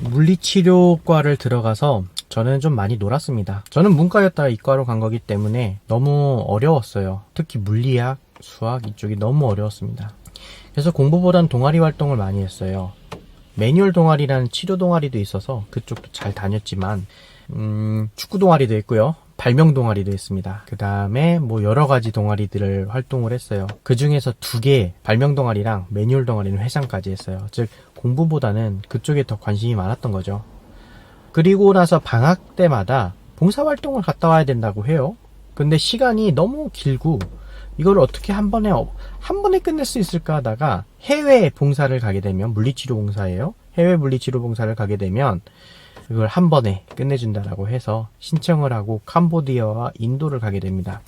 물리치료과를 들어가서 저는 좀 많이 놀았습니다. 저는 문과였다가 이과로 간 거기 때문에 너무 어려웠어요. 특히 물리학, 수학 이쪽이 너무 어려웠습니다. 그래서 공부보단 동아리 활동을 많이 했어요. 매뉴얼 동아리라는 치료 동아리도 있어서 그쪽도 잘 다녔지만 축구 동아리도 있고요. 발명 동아리도 있습니다. 그 다음에 뭐 여러 가지 동아리들을 활동을 했어요. 그 중에서 2개 발명 동아리랑 매뉴얼 동아리는 회장까지 했어요. 즉 공부보다는 그쪽에 더 관심이 많았던 거죠. 그리고 나서 방학 때마다 봉사활동을 갔다 와야 된다고 해요. 근데 시간이 너무 길고 이걸 어떻게 한 번에 끝낼 수 있을까 하다가 해외 봉사를 가게 되면, 물리치료 봉사예요. 해외 물리치료 봉사를 가게 되면 그걸 한 번에 끝내준다라고 해서 신청을 하고 캄보디아와 인도를 가게 됩니다.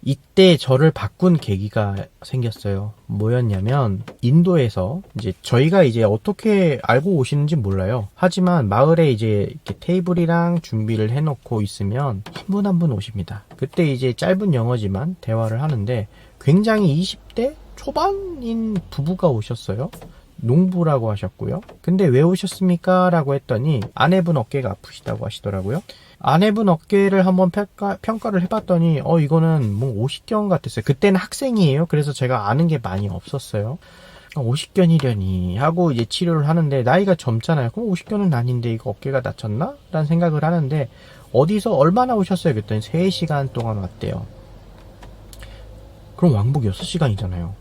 이때 저를 바꾼 계기가 생겼어요. 뭐였냐면 인도에서 이제 저희가 이제 어떻게 알고 오시는지 몰라요. 하지만 마을에 이제 이렇게 테이블이랑 준비를 해놓고 있으면 한 분 한 분 오십니다. 그때 이제 짧은 영어지만 대화를 하는데 굉장히 20대 초반인 부부가 오셨어요. 농부라고 하셨고요. 근데 왜 오셨습니까? 라고 했더니 아내분 어깨가 아프시다고 하시더라고요. 아내분 어깨를 한번 평가를 해봤더니 이거는 뭐 오십견 같았어요. 그때는 학생이에요. 그래서 제가 아는 게 많이 없었어요. 오십견이려니 하고 이제 치료를 하는데 나이가 젊잖아요. 그럼 오십견은 아닌데 이거 어깨가 다쳤나? 라는 생각을 하는데 어디서 얼마나 오셨어요? 그랬더니 3시간 동안 왔대요. 그럼 왕복 6시간이잖아요.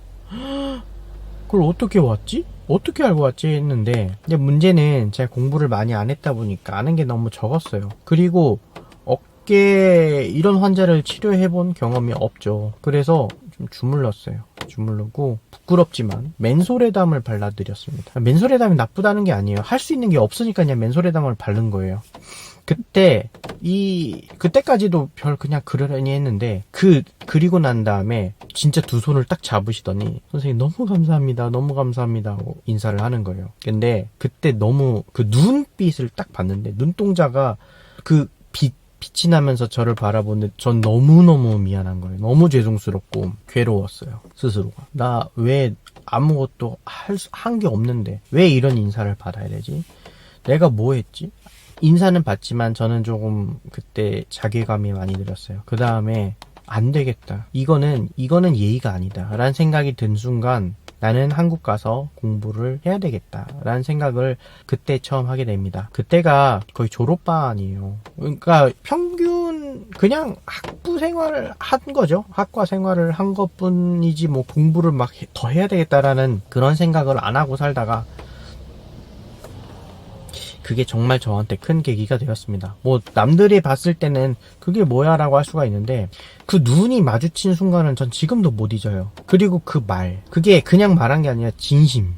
그걸 어떻게 왔지? 어떻게 알고 왔지? 했는데 근데 문제는 제가 공부를 많이 안 했다 보니까 아는 게 너무 적었어요. 그리고 어깨 이런 환자를 치료해 본 경험이 없죠. 그래서 좀 주물렀어요. 주물르고 부끄럽지만 맨소레담을 발라드렸습니다. 맨소레담이 나쁘다는 게 아니에요. 할 수 있는 게 없으니까 그냥 맨소레담을 바른 거예요. 그때까지도 별 그냥 그러려니 했는데 그리고 난 다음에 진짜 2손을 딱 잡으시더니 선생님 너무 감사합니다. 너무 감사합니다 하고 인사를 하는 거예요. 근데 그때 너무 그 눈빛을 딱 봤는데 눈동자가 빛이 나면서 저를 바라보는데 전 너무너무 미안한 거예요. 너무 죄송스럽고 괴로웠어요. 스스로가. 나 왜 아무것도 한 게 없는데 왜 이런 인사를 받아야 되지? 내가 뭐 했지? 인사는 받지만 저는 조금 그때 자괴감이 많이 들었어요. 그 다음에 안 되겠다. 이거는 예의가 아니다. 라는 생각이 든 순간 나는 한국 가서 공부를 해야 되겠다. 라는 생각을 그때 처음 하게 됩니다. 그때가 거의 졸업반이에요. 그러니까 평균 그냥 학부 생활을 한 거죠. 학과 생활을 한 것뿐이지 뭐 공부를 막 더 해야 되겠다라는 그런 생각을 안 하고 살다가 그게 정말 저한테 큰 계기가 되었습니다. 뭐 남들이 봤을 때는 그게 뭐야 라고 할 수가 있는데 그 눈이 마주친 순간은 전 지금도 못 잊어요. 그리고 그 말, 그게 그냥 말한 게 아니라 진심.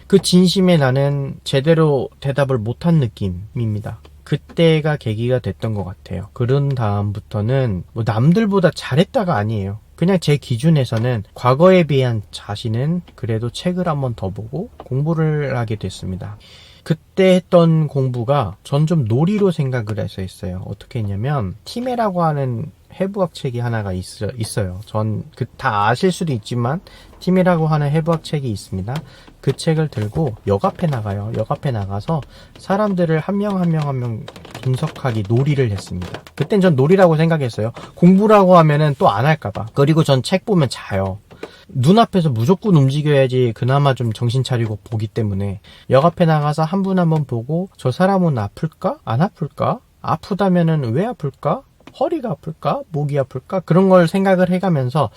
그 진심에 나는 제대로 대답을 못한 느낌입니다. 그때가 계기가 됐던 것 같아요. 그런 다음부터는 뭐 남들보다 잘했다가 아니에요. 그냥 제 기준에서는 과거에 비한 자신은 그래도 책을 한번 더 보고 공부를 하게 됐습니다. 그때 했던 공부가 전 좀 놀이로 생각을 해서 했어요. 어떻게 했냐면 티메라고 하는 해부학 책이 하나가 있어요. 전 다 아실 수도 있지만 티메라고 하는 해부학 책이 있습니다. 그 책을 들고 역 앞에 나가요. 역 앞에 나가서 사람들을 한 명 한 명 분석하기 놀이를 했습니다. 그땐 전 놀이라고 생각했어요. 공부라고 하면은 또 안 할까봐. 그리고 전 책 보면 자요. 눈앞에서 무조건 움직여야지 그나마 좀 정신 차리고 보기 때문에 역 앞에 나가서 한 분 한 분 보고 저 사람은 아플까? 안 아플까? 아프다면은 왜 아플까? 허리가 아플까? 목이 아플까? 그런 걸 생각을 해가면서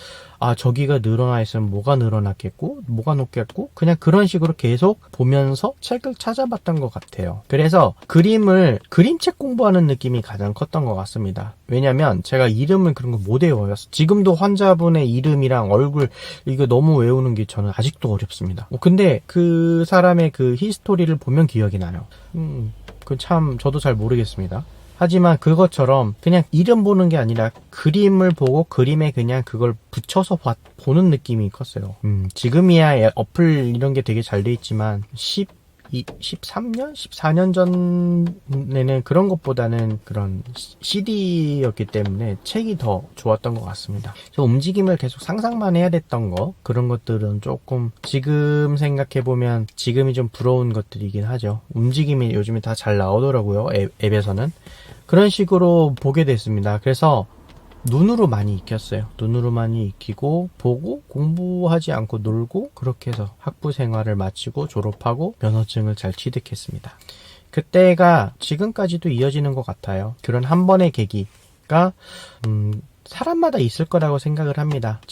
저기가 늘어나 있으면 뭐가 늘어났겠고 뭐가 높겠고 그냥 그런 식으로 계속 보면서 책을 찾아봤던 것 같아요. 그래서 그림책 공부하는 느낌이 가장 컸던 것 같습니다. 왜냐면 제가 이름을 그런 거 못 외워요. 지금도 환자분의 이름이랑 얼굴 이거 너무 외우는 게 저는 아직도 어렵습니다. 근데 그 사람의 그 히스토리를 보면 기억이 나요. 그 참 저도 잘 모르겠습니다. 하지만 그것처럼 그냥 이름 보는 게 아니라 그림을 보고 그림에 그냥 그걸 붙여서 보는 느낌이 컸어요. 지금이야 어플 이런 게 되게 잘 돼 있지만 10, 13년? 14년 전에는 그런 것보다는 그런 CD였기 때문에 책이 더 좋았던 것 같습니다. 저 움직임을 계속 상상만 해야 됐던 거, 그런 것들은 조금 지금 생각해보면 지금이 좀 부러운 것들이긴 하죠. 움직임이 요즘에 다 잘 나오더라고요. 앱에서는. 그런 식으로 보게 됐습니다. 그래서 눈으로 많이 익혔어요. 눈으로 많이 익히고 보고 공부하지 않고 놀고 그렇게 해서 학부 생활을 마치고 졸업하고 면허증을 잘 취득했습니다. 그때가 지금까지도 이어지는 것 같아요. 그런 한 번의 계기가 사람마다 있을 거라고 생각을 합니다.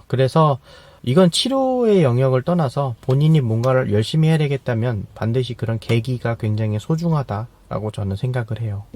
그래서 이건 치료의 영역을 떠나서 본인이 뭔가를 열심히 해야 되겠다면 반드시 그런 계기가 굉장히 소중하다라고 저는 생각을 해요.